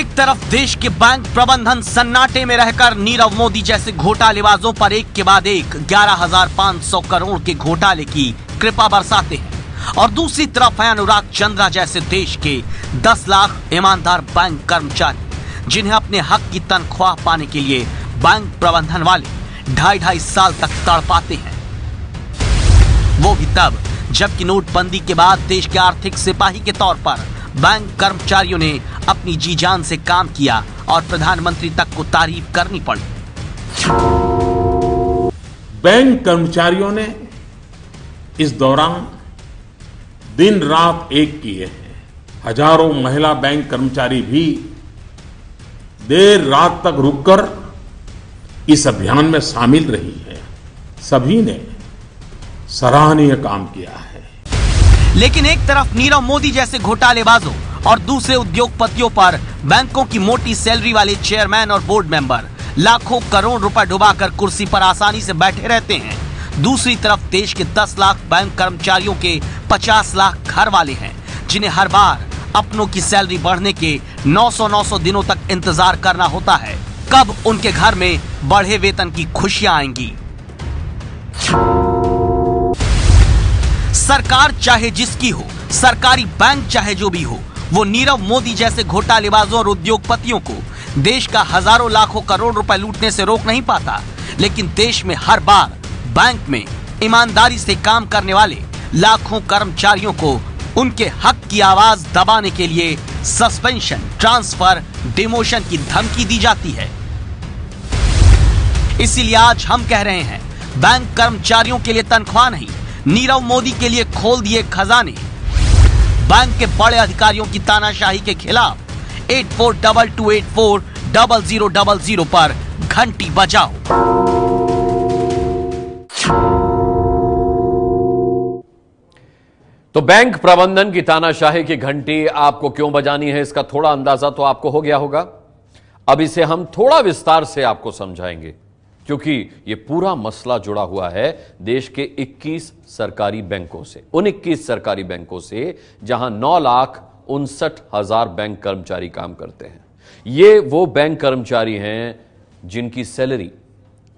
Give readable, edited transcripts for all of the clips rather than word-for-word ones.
एक तरफ देश के बैंक प्रबंधन सन्नाटे में रहकर नीरव मोदी जैसे घोटालेबाजों पर एक के बाद एक 11,500 करोड़ के घोटाले की कृपा बरसाते हैं और दूसरी तरफ है अनुराग चंद्रा जैसे देश के 10 लाख ईमानदार बैंक कर्मचारी जिन्हें अपने हक की तनख्वाह पाने के लिए बैंक प्रबंधन वाले 2.5 साल तक तड़पाते हैं, वो भी तब जबकि नोटबंदी के बाद देश के आर्थिक सिपाही के तौर पर बैंक कर्मचारियों ने अपनी जी जान से काम किया और प्रधानमंत्री तक को तारीफ करनी पड़ी। बैंक कर्मचारियों ने इस दौरान दिन रात एक किए हैं। हजारों महिला बैंक कर्मचारी भी देर रात तक रुककर इस अभियान में शामिल रही है। सभी ने सराहनीय काम किया है। लेकिन एक तरफ नीरव मोदी जैसे घोटालेबाजों और दूसरे उद्योगपतियों पर बैंकों की मोटी सैलरी वाले चेयरमैन और बोर्ड मेंबर लाखों करोड़ रुपए डुबाकर कुर्सी पर आसानी से बैठे रहते हैं। दूसरी तरफ देश के 10 लाख बैंक कर्मचारियों के 50 लाख घर वाले हैं जिन्हें हर बार अपनों की सैलरी बढ़ने के 900 दिनों तक इंतजार करना होता है कब उनके घर में बढ़े वेतन की खुशियां आएंगी। सरकार चाहे जिसकी हो, सरकारी बैंक चाहे जो भी हो, वो नीरव मोदी जैसे घोटालेबाजों और उद्योगपतियों को देश का हजारों लाखों करोड़ रुपए लूटने से रोक नहीं पाता। लेकिन देश में हर बार बैंक में ईमानदारी से काम करने वाले लाखों कर्मचारियों को उनके हक की आवाज दबाने के लिए सस्पेंशन, ट्रांसफर, डिमोशन की धमकी दी जाती है। इसीलिए आज हम कह रहे हैं, बैंक कर्मचारियों के लिए तनख्वाह नहीं, नीरव मोदी के लिए खोल दिए खजाने। बैंक के बड़े अधिकारियों की तानाशाही के खिलाफ 8422840000 पर घंटी बजाओ। तो बैंक प्रबंधन की तानाशाही की घंटी आपको क्यों बजानी है, इसका थोड़ा अंदाजा तो आपको हो गया होगा। अब इसे हम थोड़ा विस्तार से आपको समझाएंगे क्योंकि यह पूरा मसला जुड़ा हुआ है देश के 21 सरकारी बैंकों से, उन 21 सरकारी बैंकों से जहां 9,59,000 बैंक कर्मचारी काम करते हैं। ये वो बैंक कर्मचारी हैं जिनकी सैलरी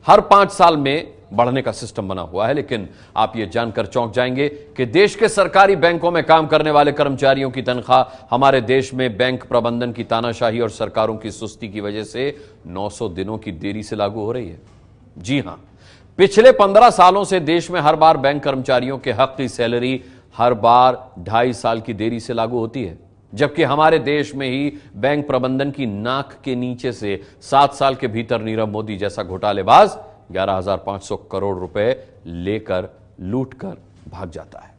हर 5 साल में बढ़ने का सिस्टम बना हुआ है। लेकिन आप ये जानकर चौंक जाएंगे कि देश के सरकारी बैंकों में काम करने वाले कर्मचारियों की तनख्वाह हमारे देश में बैंक प्रबंधन की तानाशाही और सरकारों की सुस्ती की वजह से 900 दिनों की देरी से लागू हो रही है। जी हां, पिछले 15 सालों से देश में हर बार बैंक कर्मचारियों के हक की सैलरी हर बार 2.5 साल की देरी से लागू होती है, जबकि हमारे देश में ही बैंक प्रबंधन की नाक के नीचे से 7 साल के भीतर नीरव मोदी जैसा घोटालेबाज 11,500 करोड़ रुपए लेकर लूटकर भाग जाता है।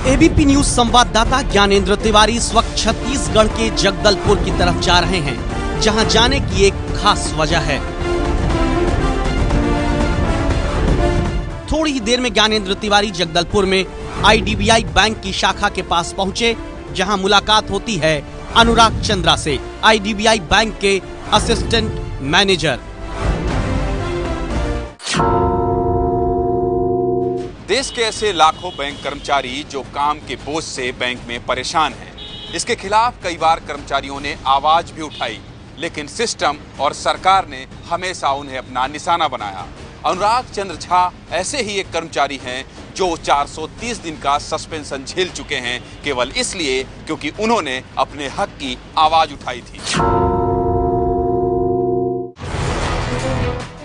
एबीपी न्यूज संवाददाता ज्ञानेंद्र तिवारी इस वक्त छत्तीसगढ़ के जगदलपुर की तरफ जा रहे हैं, जहां जाने की एक खास वजह है। थोड़ी ही देर में ज्ञानेंद्र तिवारी जगदलपुर में आईडीबीआई बैंक की शाखा के पास पहुंचे, जहां मुलाकात होती है अनुराग चंद्रा से, आईडीबीआई बैंक के असिस्टेंट मैनेजर। देश के ऐसे लाखों बैंक कर्मचारी जो काम के बोझ से बैंक में परेशान हैं। इसके खिलाफ कई बार कर्मचारियों ने आवाज भी उठाई, लेकिन सिस्टम और सरकार ने हमेशा उन्हें अपना निशाना बनाया। अनुराग चंद्र झा ऐसे ही एक कर्मचारी हैं जो 430 दिन का सस्पेंशन झेल चुके हैं, केवल इसलिए क्योंकि उन्होंने अपने हक की आवाज उठाई थी।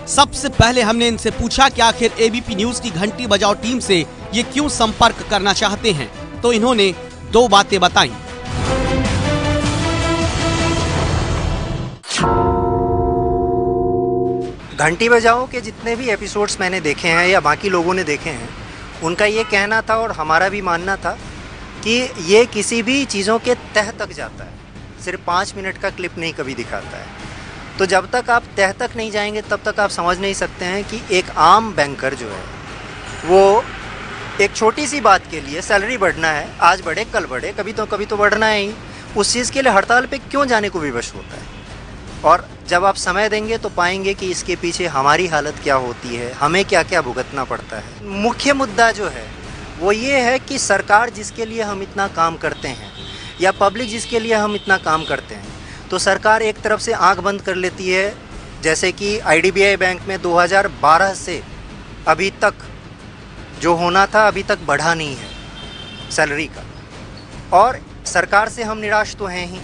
सबसे पहले हमने इनसे पूछा कि आखिर एबीपी न्यूज की घंटी बजाओ टीम से ये क्यों संपर्क करना चाहते हैं, तो इन्होंने 2 बातें बताई। घंटी बजाओ के जितने भी एपिसोड्स मैंने देखे हैं या बाकी लोगों ने देखे हैं, उनका ये कहना था और हमारा भी मानना था कि ये किसी भी चीज़ों के तह तक जाता है, सिर्फ 5 मिनट का क्लिप नहीं कभी दिखाता है। तो जब तक आप तह तक नहीं जाएंगे तब तक आप समझ नहीं सकते हैं कि एक आम बैंकर जो है वो एक छोटी सी बात के लिए सैलरी बढ़ना है, आज बढ़े कल बढ़े, कभी तो बढ़ना है ही, उस चीज़ के लिए हड़ताल पे क्यों जाने को विवश होता है। और जब आप समय देंगे तो पाएंगे कि इसके पीछे हमारी हालत क्या होती है, हमें क्या क्या भुगतना पड़ता है। मुख्य मुद्दा जो है वो ये है कि सरकार जिसके लिए हम इतना काम करते हैं या पब्लिक जिसके लिए हम इतना काम करते हैं, तो सरकार एक तरफ से आंख बंद कर लेती है। जैसे कि IDBI बैंक में 2012 से अभी तक जो होना था अभी तक बढ़ा नहीं है सैलरी का, और सरकार से हम निराश तो हैं ही।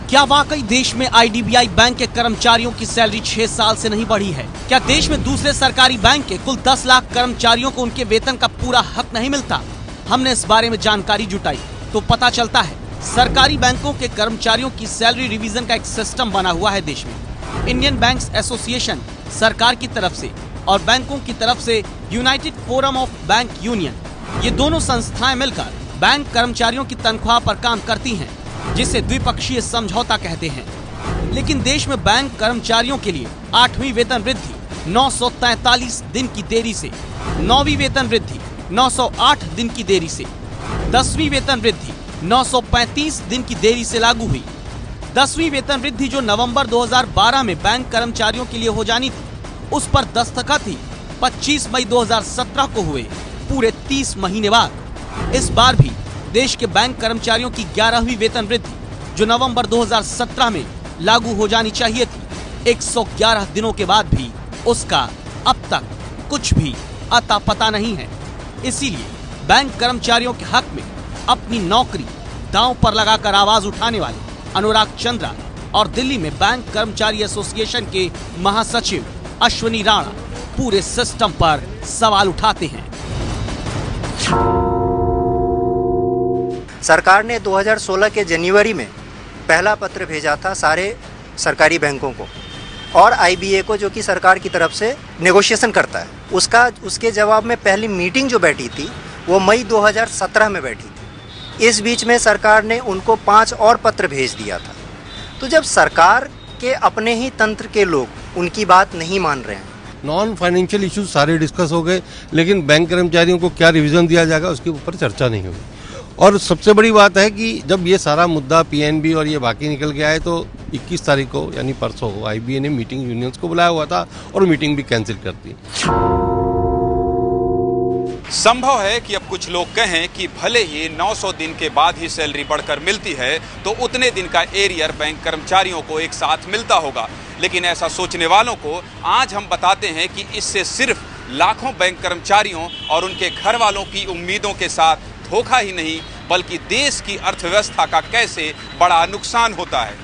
क्या वाकई देश में IDBI बैंक के कर्मचारियों की सैलरी 6 साल से नहीं बढ़ी है? क्या देश में दूसरे सरकारी बैंक के कुल 10 लाख कर्मचारियों को उनके वेतन का पूरा हक नहीं मिलता? हमने इस बारे में जानकारी जुटाई तो पता चलता है सरकारी बैंकों के कर्मचारियों की सैलरी रिवीजन का एक सिस्टम बना हुआ है देश में। इंडियन बैंक्स एसोसिएशन सरकार की तरफ से और बैंकों की तरफ से United forum of bank union, ये दोनों संस्थाएं मिलकर बैंक कर्मचारियों की तनख्वाह पर काम करती हैं, जिसे द्विपक्षीय समझौता कहते हैं। लेकिन देश में बैंक कर्मचारियों के लिए 8वीं वेतन वृद्धि 943 दिन की देरी से, 9वीं वेतन वृद्धि 908 दिन की देरी से, 10वीं वेतन वृद्धि 935 दिन की देरी से लागू हुई। 10वीं वेतन वृद्धि जो नवंबर 2012 में बैंक कर्मचारियों के लिए हो जानी थी, उस पर दस्तखत ही 25 मई 2017 को हुए, पूरे 30 महीने बाद। इस बार भी देश के बैंक कर्मचारियों की 11वीं वेतन वृद्धि जो नवंबर 2017 में लागू हो जानी चाहिए थी, 111 दिनों के बाद भी उसका अब तक कुछ भी अता पता नहीं है। इसीलिए बैंक कर्मचारियों के हक में अपनी नौकरी दांव पर लगाकर आवाज उठाने वाले अनुराग चंद्रा और दिल्ली में बैंक कर्मचारी एसोसिएशन के महासचिव अश्विनी राणा पूरे सिस्टम पर सवाल उठाते हैं। सरकार ने 2016 के जनवरी में पहला पत्र भेजा था सारे सरकारी बैंकों को और IBA को, जो कि सरकार की तरफ से नेगोशिएशन करता है। उसके जवाब में पहली मीटिंग जो बैठी थी वो मई 2017 में बैठी थी। इस बीच में सरकार ने उनको 5 और पत्र भेज दिया था। तो जब सरकार के अपने ही तंत्र के लोग उनकी बात नहीं मान रहे हैं, नॉन फाइनेंशियल इश्यूज सारे डिस्कस हो गए, लेकिन बैंक कर्मचारियों को क्या रिवीजन दिया जाएगा उसके ऊपर चर्चा नहीं हुई। और सबसे बड़ी बात है कि जब ये सारा मुद्दा PNB और ये बाकी निकल के आए तो 21 तारीख को यानी परसों IBA ने मीटिंग यूनियंस को बुलाया हुआ था और मीटिंग भी कैंसिल कर दी। संभव है कि अब कुछ लोग कहें कि भले ही 900 दिन के बाद ही सैलरी बढ़कर मिलती है तो उतने दिन का एरियर बैंक कर्मचारियों को एक साथ मिलता होगा, लेकिन ऐसा सोचने वालों को आज हम बताते हैं कि इससे सिर्फ लाखों बैंक कर्मचारियों और उनके घर वालों की उम्मीदों के साथ धोखा ही नहीं बल्कि देश की अर्थव्यवस्था का कैसे बड़ा नुकसान होता है।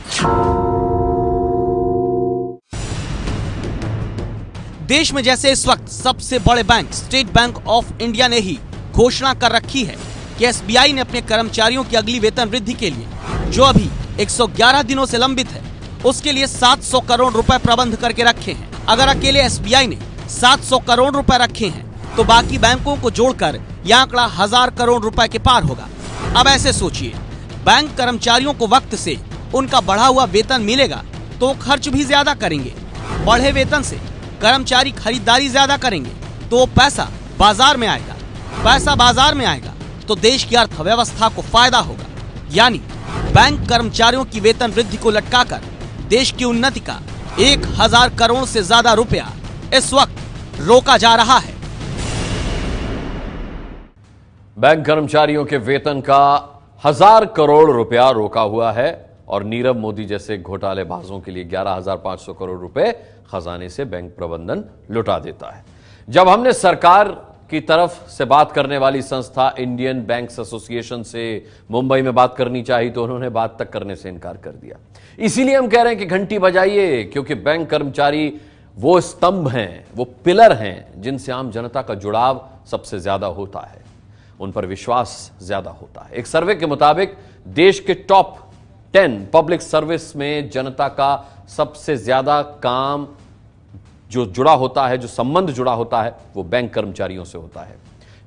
देश में जैसे इस वक्त सबसे बड़े bank state bank of India ने ही घोषणा कर रखी है कि SBI ने अपने कर्मचारियों की अगली वेतन वृद्धि के लिए, जो अभी 111 दिनों से लंबित है, उसके लिए 700 करोड़ रुपए प्रबंध करके रखे हैं। अगर अकेले SBI ने 700 करोड़ रुपए रखे हैं तो बाकी बैंकों को जोड़कर यह आंकड़ा 1000 करोड़ रुपए के पार होगा। अब ऐसे सोचिए, बैंक कर्मचारियों को वक्त से उनका बढ़ा हुआ वेतन मिलेगा तो खर्च भी ज्यादा करेंगे। बढ़े वेतन से कर्मचारी खरीदारी ज्यादा करेंगे तो पैसा बाजार में आएगा। पैसा बाजार में आएगा तो देश की अर्थव्यवस्था को फायदा होगा। यानी बैंक कर्मचारियों की वेतन वृद्धि को लटकाकर देश की उन्नति का 1000 करोड़ से ज्यादा रुपया इस वक्त रोका जा रहा है। बैंक कर्मचारियों के वेतन का 1000 करोड़ रुपया रोका हुआ है और नीरव मोदी जैसे घोटालेबाजों के लिए 11,500 करोड़ रुपए खजाने से बैंक प्रबंधन लुटा देता है। जब हमने सरकार की तरफ से बात करने वाली संस्था इंडियन बैंक्स एसोसिएशन से मुंबई में बात करनी चाहिए तो उन्होंने बात तक करने से इनकार कर दिया। इसीलिए हम कह रहे हैं कि घंटी बजाइए, क्योंकि बैंक कर्मचारी वो स्तंभ हैं, वो पिलर हैं जिनसे आम जनता का जुड़ाव सबसे ज्यादा होता है, उन पर विश्वास ज्यादा होता है। एक सर्वे के मुताबिक देश के टॉप 10 पब्लिक सर्विस में जनता का सबसे ज्यादा काम जो जुड़ा होता है, जो संबंध जुड़ा होता है, वो बैंक कर्मचारियों से होता है।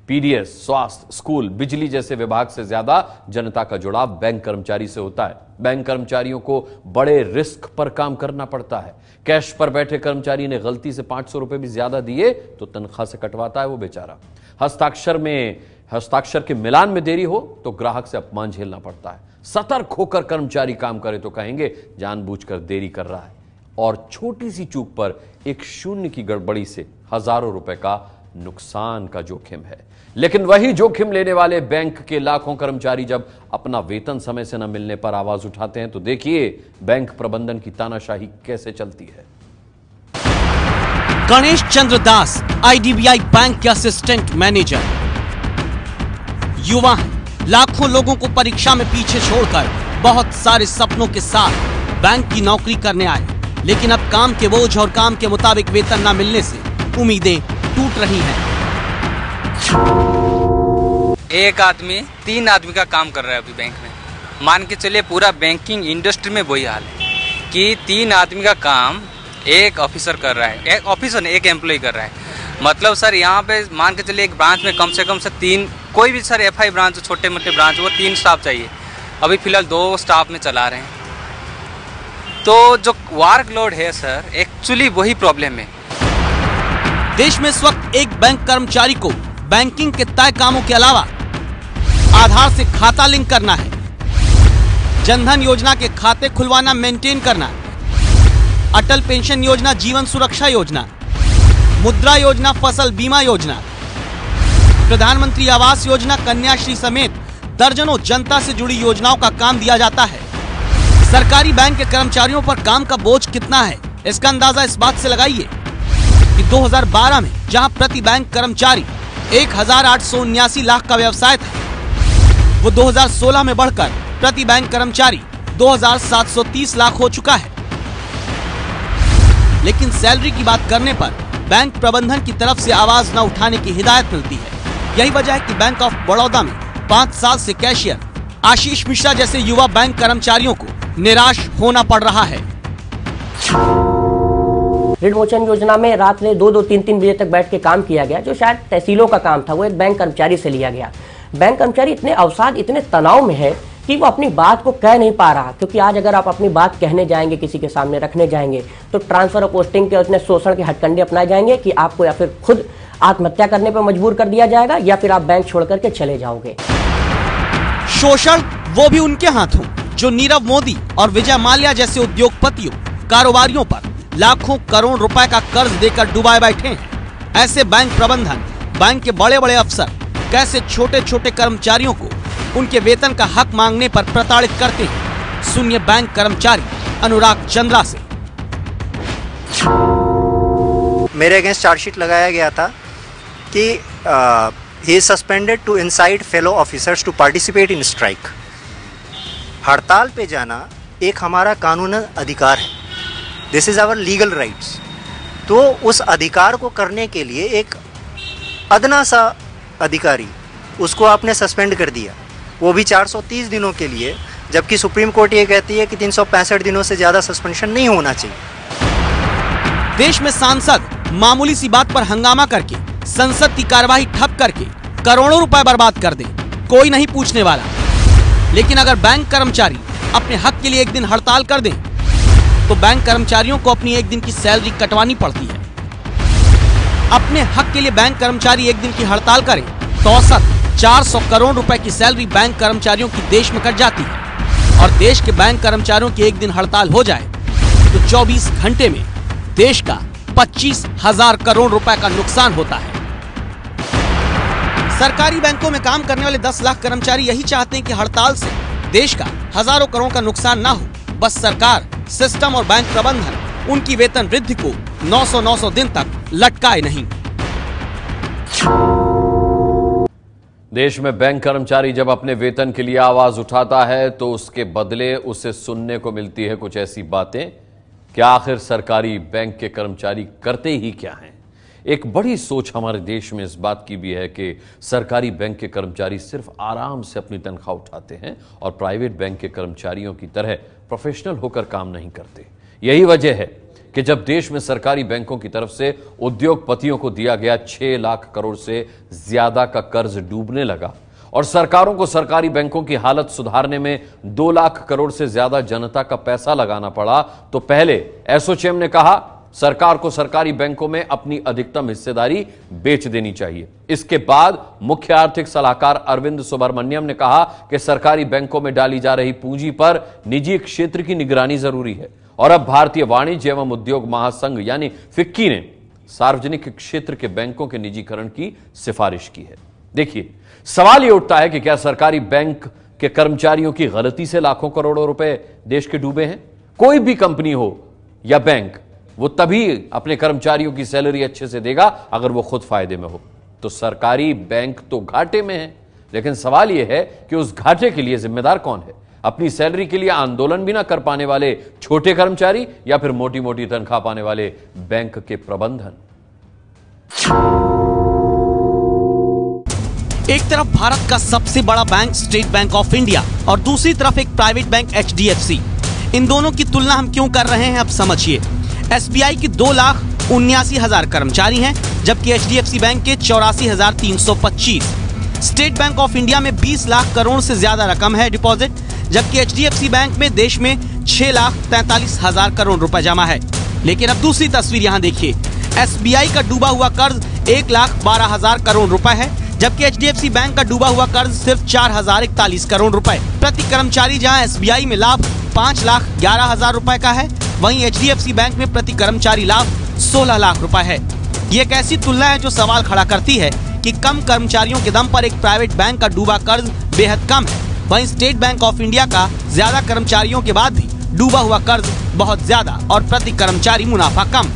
PDS, स्वास्थ्य, स्कूल, बिजली जैसे विभाग से ज्यादा जनता का जुड़ाव बैंक कर्मचारी से होता है। बैंक कर्मचारियों को बड़े रिस्क पर काम करना पड़ता है। कैश पर बैठे कर्मचारी ने गलती से 500 रुपए भी ज्यादा दिए तो तनख्वाह से कटवाता है वो बेचारा। हस्ताक्षर के मिलान में देरी हो तो ग्राहक से अपमान झेलना पड़ता है। सतर्क होकर कर्मचारी काम करे तो कहेंगे जानबूझकर देरी कर रहा है। और छोटी सी चूक पर एक शून्य की गड़बड़ी से हजारों रुपए का नुकसान का जोखिम है। लेकिन वही जोखिम लेने वाले बैंक के लाखों कर्मचारी जब अपना वेतन समय से न मिलने पर आवाज उठाते हैं तो देखिए बैंक प्रबंधन की तानाशाही कैसे चलती है। गणेश चंद्र दास आईडीबीआई बैंक के असिस्टेंट मैनेजर, युवा हैं, लाखों लोगों को परीक्षा में पीछे छोड़कर बहुत सारे सपनों के साथ बैंक की नौकरी करने आए, लेकिन अब काम के बोझ और काम के मुताबिक वेतन न मिलने से उम्मीदें टूट रही हैं। एक आदमी 3 आदमी का काम कर रहा है अभी बैंक में। मान के चलिए पूरा बैंकिंग इंडस्ट्री में वही हाल है कि 3 आदमी का काम एक ऑफिसर कर रहा है, एक ऑफिसर एक एम्प्लॉय कर रहा है। मतलब सर यहाँ पे मान के चलिए एक ब्रांच में कम से कम से 3, कोई भी सर एफआई ब्रांच छोटे मोटे ब्रांच वो 3 स्टाफ चाहिए, अभी फिलहाल 2 स्टाफ में चला रहे हैं। तो जो वर्कलोड है सर एक्चुअली वही प्रॉब्लम है। देश में इस वक्त एक बैंक कर्मचारी को बैंकिंग के तय कामों के अलावा आधार से खाता लिंक करना है, जनधन योजना के खाते खुलवाना मेंटेन करना, अटल पेंशन योजना, जीवन सुरक्षा योजना, मुद्रा योजना, फसल बीमा योजना, प्रधानमंत्री आवास योजना, कन्याश्री समेत दर्जनों जनता से जुड़ी योजनाओं का काम दिया जाता है। सरकारी बैंक के कर्मचारियों पर काम का बोझ कितना है, इसका अंदाजा इस बात से लगाइए कि 2012 में जहां प्रति बैंक कर्मचारी 1879 लाख का व्यवसाय था, वो 2016 में बढ़कर प्रति बैंक कर्मचारी 2730 लाख हो चुका है। लेकिन सैलरी की बात करने पर बैंक प्रबंधन की तरफ से आवाज न उठाने की हिदायत मिलती है। यही वजह है कि बैंक ऑफ बड़ौदा में 5 साल से कैशियर आशीष मिश्रा जैसे युवा बैंक कर्मचारियों को निराश होना पड़ रहा है। ऋण मोचन योजना में रात में 2-2, 3-3 बजे तक बैठ के काम किया गया, जो शायद तहसीलों का काम था, वो एक बैंक कर्मचारी से लिया गया। बैंक कर्मचारी इतने अवसाद, इतने तनाव में है कि वो अपनी बात को कह नहीं पा रहा, क्योंकि आज अगर आप अपनी बात कहने जाएंगे, किसी के सामने रखने जाएंगे, तो ट्रांसफर और पोस्टिंग के उतने शोषण के हथकंडे अपनाए जाएंगे कि आपको या फिर खुद आत्महत्या करने पर मजबूर कर दिया जाएगा या फिर आप बैंक छोड़ करके चले जाओगे। शोषण वो भी उनके हाथों जो नीरव मोदी और विजय माल्या जैसे उद्योगपतियों, कारोबारियों पर लाखों करोड़ रुपए का कर्ज देकर डुबाए बैठे हैं। ऐसे बैंक प्रबंधन, बैंक के बड़े बड़े अफसर कैसे छोटे छोटे कर्मचारियों को उनके वेतन का हक मांगने पर प्रताड़ित करते हैं। सुनिए बैंक कर्मचारी अनुराग चंद्रा से। मेरे अगेंस्ट चार्जशीट लगाया गया था कि he is suspended to incite fellow officers to participate in strike. हड़ताल पे जाना एक हमारा कानूनी अधिकार है, this is our legal rights. तो उस अधिकार को करने के लिए एक अदना सा अधिकारी, उसको आपने सस्पेंड कर दिया, वो भी 430 दिनों के लिए, जबकि सुप्रीम कोर्ट ये कहती है कि 365 दिनों से ज्यादा सस्पेंशन नहीं होना चाहिए। देश में सांसद मामूली सी बात पर हंगामा करके संसद की कार्यवाही ठप करके करोड़ों रुपए बर्बाद कर दे, कोई नहीं पूछने वाला। लेकिन अगर बैंक कर्मचारी अपने हक के लिए एक दिन हड़ताल कर दें तो बैंक कर्मचारियों को अपनी एक दिन की सैलरी कटवानी पड़ती है। अपने हक के लिए बैंक कर्मचारी एक दिन की हड़ताल करें तो औसत 400 करोड़ रुपए की सैलरी बैंक कर्मचारियों की देश में कट जाती है। और देश के बैंक कर्मचारियों की एक दिन हड़ताल हो जाए तो 24 घंटे में देश का 25,000 करोड़ रुपए का नुकसान होता है। सरकारी बैंकों में काम करने वाले 10 लाख कर्मचारी यही चाहते हैं कि हड़ताल से देश का हजारों करोड़ का नुकसान ना हो, बस सरकार, सिस्टम और बैंक प्रबंधन उनकी वेतन वृद्धि को 900 दिन तक लटकाए नहीं। देश में बैंक कर्मचारी जब अपने वेतन के लिए आवाज उठाता है तो उसके बदले उसे सुनने को मिलती है कुछ ऐसी बातें कि आखिर सरकारी बैंक के कर्मचारी करते ही क्या हैं। एक बड़ी सोच हमारे देश में इस बात की भी है कि सरकारी बैंक के कर्मचारी सिर्फ आराम से अपनी तनख्वाह उठाते हैं और प्राइवेट बैंक के कर्मचारियों की तरह प्रोफेशनल होकर काम नहीं करते। यही वजह है कि जब देश में सरकारी बैंकों की तरफ से उद्योगपतियों को दिया गया 6 लाख करोड़ से ज्यादा का कर्ज डूबने लगा और सरकारों को सरकारी बैंकों की हालत सुधारने में 2 लाख करोड़ से ज्यादा जनता का पैसा लगाना पड़ा, तो पहले एसोचैम ने कहा सरकार को सरकारी बैंकों में अपनी अधिकतम हिस्सेदारी बेच देनी चाहिए। इसके बाद मुख्य आर्थिक सलाहकार अरविंद सुब्रमण्यम ने कहा कि सरकारी बैंकों में डाली जा रही पूंजी पर निजी क्षेत्र की निगरानी जरूरी है और अब भारतीय वाणिज्य एवं उद्योग महासंघ यानी फिक्की ने सार्वजनिक क्षेत्र के बैंकों के निजीकरण की सिफारिश की है। देखिए, सवाल यह उठता है कि क्या सरकारी बैंक के कर्मचारियों की गलती से लाखों करोड़ों रुपए देश के डूबे हैं? कोई भी कंपनी हो या बैंक, वो तभी अपने कर्मचारियों की सैलरी अच्छे से देगा अगर वो खुद फायदे में हो। तो सरकारी बैंक तो घाटे में है, लेकिन सवाल यह है कि उस घाटे के लिए जिम्मेदार कौन है? अपनी सैलरी के लिए आंदोलन भी ना कर पाने वाले छोटे कर्मचारी या फिर मोटी मोटी तनख्वाह पाने वाले बैंक के प्रबंधन? एक तरफ भारत का सबसे बड़ा bank state bank of India और दूसरी तरफ एक प्राइवेट बैंक HDFC। इन दोनों की तुलना हम क्यों कर रहे हैं, अब समझिए। SBI की 2,79,000 कर्मचारी हैं, जबकि HDFC बैंक के 84,325। स्टेट बैंक ऑफ इंडिया में 20 लाख करोड़ से ज्यादा रकम है डिपॉजिट, जबकि HDFC बैंक में देश में 6,43,000 करोड़ रुपए जमा है। लेकिन अब दूसरी तस्वीर यहाँ देखिए। SBI का डूबा हुआ कर्ज 1,12,000 करोड़ रुपए है, जबकि HDFC बैंक का डूबा हुआ कर्ज सिर्फ 4,041 करोड़ रुपए। प्रति कर्मचारी जहां SBI में लाभ 5,11,000 रुपए का है, वहीं HDFC बैंक में प्रति कर्मचारी लाभ 16 लाख रुपए है। ये एक ऐसी तुलना है जो सवाल खड़ा करती है कि कम कर्मचारियों के दम पर एक प्राइवेट बैंक का डूबा कर्ज बेहद कम है, वहीं स्टेट बैंक ऑफ इंडिया का ज्यादा कर्मचारियों के बाद भी डूबा हुआ कर्ज बहुत ज्यादा और प्रति कर्मचारी मुनाफा कम।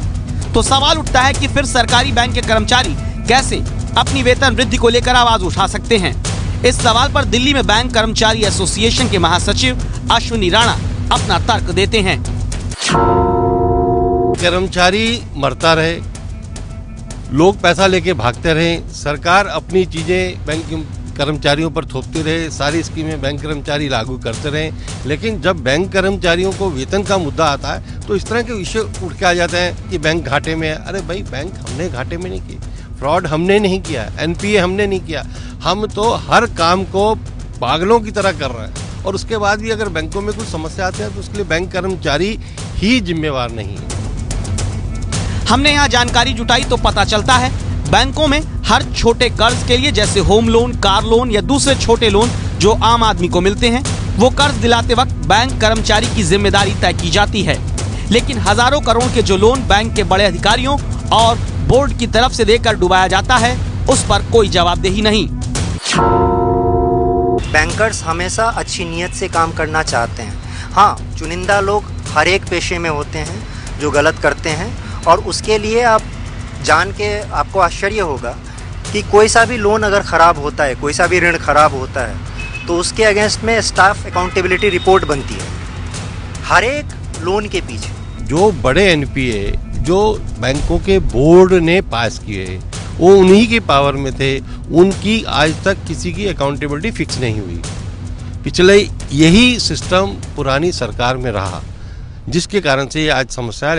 तो सवाल उठता है कि फिर सरकारी बैंक के कर्मचारी कैसे अपनी वेतन वृद्धि को लेकर आवाज उठा सकते हैं? इस सवाल पर दिल्ली में बैंक कर्मचारी एसोसिएशन के महासचिव अश्विनी राणा अपना तर्क देते हैं। कर्मचारी मरता रहे, लोग पैसा लेके भागते रहे, सरकार अपनी चीजें बैंक कर्मचारियों पर थोपती रहे, सारी स्कीमें बैंक कर्मचारी लागू करते रहे, लेकिन जब बैंक कर्मचारियों को वेतन का मुद्दा आता है तो इस तरह के विषय उठ के आ जाते हैं कि बैंक घाटे में है। अरे भाई, बैंक हमने घाटे में नहीं की, फ्रॉड हमने नहीं किया, NPA हमने नहीं किया, हम तो हर काम को पागलों की तरह कर रहे हैं। और उसके बाद भी अगर बैंकों में कुछ समस्या आती है तो उसके लिए बैंक कर्मचारी ही जिम्मेवार नहीं है। हमने यहाँ जानकारी जुटाई तो पता चलता है बैंकों में हर छोटे कर्ज के लिए, जैसे होम लोन, कार लोन या दूसरे छोटे लोन जो आम आदमी को मिलते हैं, वो कर्ज दिलाते वक्त बैंक कर्मचारी की जिम्मेदारी तय की जाती है। लेकिन हजारों करोड़ के जो लोन बैंक के बड़े अधिकारियों और बोर्ड की तरफ से देकर डुबाया जाता है, उस पर कोई जवाबदेही नहीं। बैंकर्स हमेशा अच्छी नीयत से काम करना चाहते हैं। हाँ, चुनिंदा लोग हर एक पेशे में होते हैं जो गलत करते हैं, और उसके लिए आप जान के आपको आश्चर्य होगा कि कोई सा भी लोन अगर ख़राब होता है, कोई सा भी ऋण ख़राब होता है, तो उसके अगेंस्ट में स्टाफ अकाउंटेबिलिटी रिपोर्ट बनती है हर एक लोन के पीछे। जो बड़े NPA जो बैंकों के बोर्ड ने पास किए, वो उन्हीं की पावर में थे, उनकी आज तक किसी की अकाउंटेबिलिटी फिक्स नहीं हुई। पिछले यही सिस्टम पुरानी सरकार में रहा, जिसके कारण से ये आज समस्या है।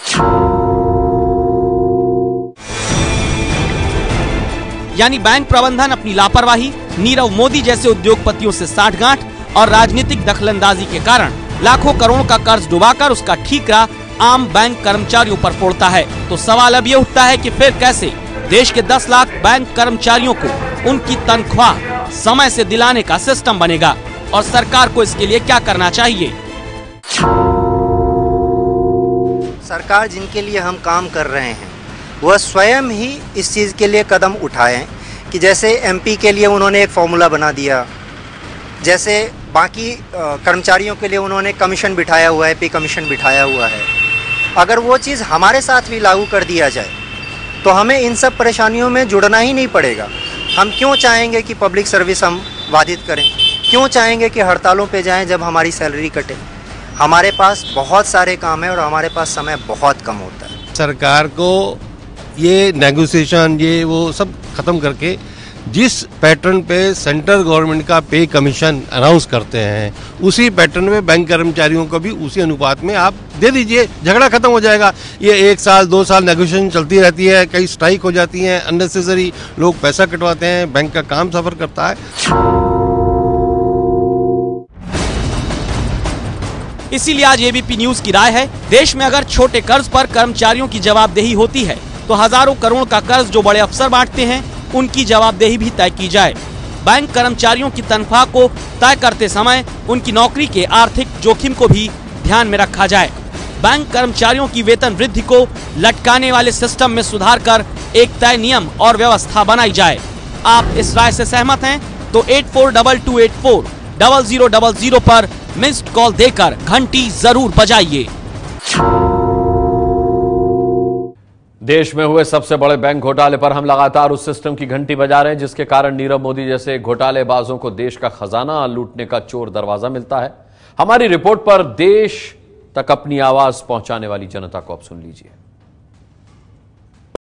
यानी बैंक प्रबंधन अपनी लापरवाही, नीरव मोदी जैसे उद्योगपतियों से साठगांठ और राजनीतिक दखलंदाजी के कारण लाखों करोड़ का कर्ज डुबाकर उसका ठीकरा आम बैंक कर्मचारियों पर फोड़ता है। तो सवाल अब ये उठता है कि फिर कैसे देश के 10 लाख बैंक कर्मचारियों को उनकी तनख्वाह समय से दिलाने का सिस्टम बनेगा, और सरकार को इसके लिए क्या करना चाहिए? सरकार जिनके लिए हम काम कर रहे हैं वह स्वयं ही इस चीज़ के लिए कदम उठाएं कि जैसे MP के लिए उन्होंने एक फॉर्मूला बना दिया, जैसे बाकी कर्मचारियों के लिए उन्होंने कमीशन बिठाया हुआ है, पे कमीशन बिठाया हुआ है। अगर वो चीज़ हमारे साथ भी लागू कर दिया जाए तो हमें इन सब परेशानियों में जुड़ना ही नहीं पड़ेगा। हम क्यों चाहेंगे कि पब्लिक सर्विस हम बाधित करें? क्यों चाहेंगे कि हड़तालों पे जाएं जब हमारी सैलरी कटे? हमारे पास बहुत सारे काम है और हमारे पास समय बहुत कम होता है। सरकार को ये नेगोशिएशन ये वो सब खत्म करके जिस पैटर्न पे सेंट्रल गवर्नमेंट का पे कमीशन अनाउंस करते हैं, उसी पैटर्न में बैंक कर्मचारियों को भी उसी अनुपात में आप दे दीजिए, झगड़ा खत्म हो जाएगा। ये 1 साल 2 साल नेगोशिएशन चलती रहती है, कई स्ट्राइक हो जाती हैं, अननेसेसरी लोग पैसा कटवाते हैं, बैंक का काम सफर करता है। इसीलिए आज एबीपी न्यूज की राय है, देश में अगर छोटे कर्ज पर कर्मचारियों की जवाबदेही होती है तो हजारों करोड़ का कर्ज जो बड़े अफसर बांटते हैं उनकी जवाबदेही भी तय की जाए। बैंक कर्मचारियों की तनख्वाह को तय करते समय उनकी नौकरी के आर्थिक जोखिम को भी ध्यान में रखा जाए। बैंक कर्मचारियों की वेतन वृद्धि को लटकाने वाले सिस्टम में सुधार कर एक तय नियम और व्यवस्था बनाई जाए। आप इस राय से सहमत हैं तो 8422840000 पर मिस्ड कॉल देकर घंटी जरूर बजाइए। देश में हुए सबसे बड़े बैंक घोटाले पर हम लगातार उस सिस्टम की घंटी बजा रहे हैं जिसके कारण नीरव मोदी जैसे घोटालेबाजों को देश का खजाना लूटने का चोर दरवाजा मिलता है। हमारी रिपोर्ट पर देश तक अपनी आवाज पहुंचाने वाली जनता को अब सुन लीजिए।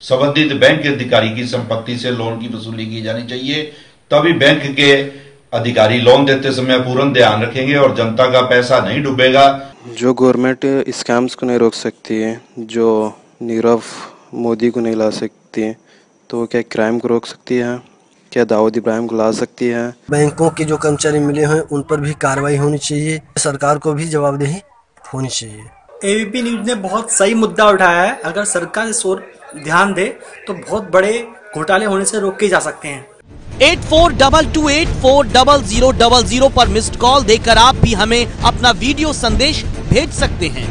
संबंधित बैंक के अधिकारी की संपत्ति से लोन की वसूली की जानी चाहिए, तभी बैंक के अधिकारी लोन देते समय पूर्ण ध्यान रखेंगे और जनता का पैसा नहीं डूबेगा। जो गवर्नमेंट स्कैम्स को नहीं रोक सकती है, जो नीरव मोदी को नहीं ला सकती है, तो क्या क्राइम को रोक सकती है? क्या दाऊद इब्राहिम को ला सकती है? बैंकों के जो कर्मचारी मिले हैं उन पर भी कार्रवाई होनी चाहिए, सरकार को भी जवाबदेही होनी चाहिए। एबीपी न्यूज ने बहुत सही मुद्दा उठाया है। अगर सरकार इस ओर ध्यान दे तो बहुत बड़े घोटाले होने से रोके जा सकते हैं। 8422840000 पर मिस्ड कॉल देकर आप भी हमें अपना वीडियो संदेश भेज सकते हैं।